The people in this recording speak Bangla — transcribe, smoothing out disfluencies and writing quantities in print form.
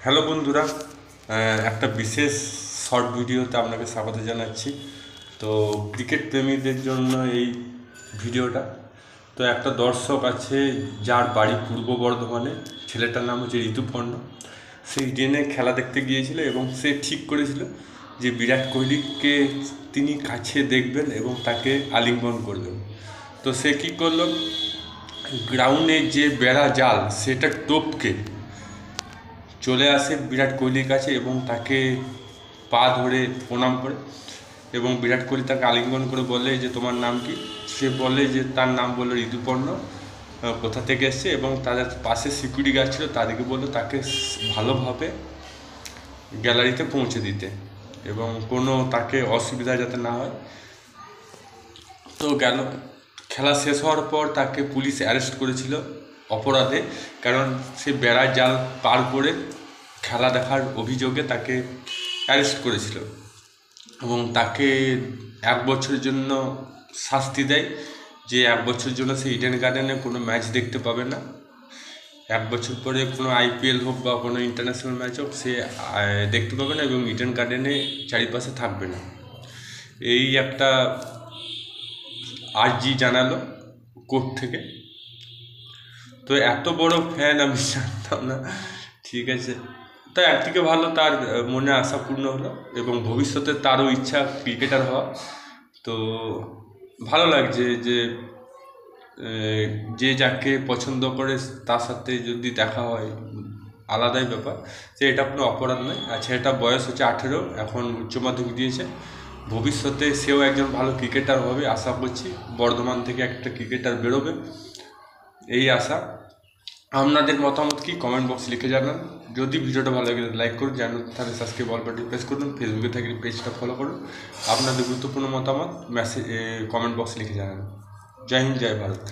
হ্যালো বন্ধুরা, একটা বিশেষ শর্ট ভিডিওতে আপনাকে স্বাগত জানাচ্ছি। তো ক্রিকেট প্রেমীদের জন্য এই ভিডিওটা। তো একটা দর্শক আছে যার বাড়ি পূর্ব বর্ধমানে, ছেলেটার নাম হচ্ছে ঋতুপর্ণ। সে ইডেনে খেলা দেখতে গিয়েছিল এবং সে ঠিক করেছিল যে বিরাট কোহলিকে তিনি কাছে দেখবেন এবং তাকে আলিঙ্গন করবেন। তো সে কী করলো, গ্রাউন্ডে যে বেড়া জাল সেটা টপকে চলে আসে বিরাট কোহলির কাছে এবং তাকে পা ধরে প্রণাম করে এবং বিরাট কোহলি তাকে আলিঙ্গন করে বলে যে তোমার নাম কি। সে বলে যে তার নাম বললো ঋতুপর্ণ, কোথা থেকে এসছে, এবং তাদের পাশে সিকিউরিটি গার্ড ছিল, তাদেরকে বললো তাকে ভালোভাবে গ্যালারিতে পৌঁছে দিতে এবং কোনো তাকে অসুবিধা যাতে না হয়। তো গেল, খেলা শেষ হওয়ার পর তাকে পুলিশ অ্যারেস্ট করেছিল অপরাধে, কারণ সে বেড়ার জাল পার করে খেলা দেখার অভিযোগে তাকে অ্যারেস্ট করেছিল এবং তাকে 1 বছরের জন্য শাস্তি দেয়, যে 1 বছরের জন্য সে ইডেন গার্ডেনে কোনো ম্যাচ দেখতে পাবে না। 1 বছর পরে কোনো আইপিএল হোক বা কোনো ইন্টারন্যাশনাল ম্যাচ হোক সে দেখতে পাবে না এবং ইডেন গার্ডেনে চারিপাশে থাকবে না। এই একটা আর্জি জানালো কোর্ট থেকে। তো এত বড় ফ্যান আমি জানতাম না, ঠিক আছে। তো একদিকে ভালো, তার মনে আশা পূর্ণ হলো এবং ভবিষ্যতে তারও ইচ্ছা ক্রিকেটার হওয়া। তো ভালো লাগছে যে যে যাকে পছন্দ করে তার সাথে যদি দেখা হয়, আলাদাই ব্যাপার। যে এটা কোনো অপরাধ নয়। আচ্ছা, এটা বয়স হচ্ছে 18, এখন উচ্চ মাধ্যমিক দিয়েছে। ভবিষ্যতে সেও একজন ভালো ক্রিকেটার হবে আশা করছি, বর্ধমান থেকে একটা ক্রিকেটার বেরোবে, এই আশা। আপনাদের মতামত কি কমেন্ট বক্স লিখে জানান। যদি ভিডিওটা ভালো লাগে লাইক করুন, জানুন তাহলে সাবস্ক্রাইব অল বাটন প্রেস করুন, ফেসবুকে থাকলে পেজটা ফলো করুন। আপনাদের গুরুত্বপূর্ণ মতামত কমেন্ট বক্সে লিখে জানান। জয় হিন্দ, জয় ভারত।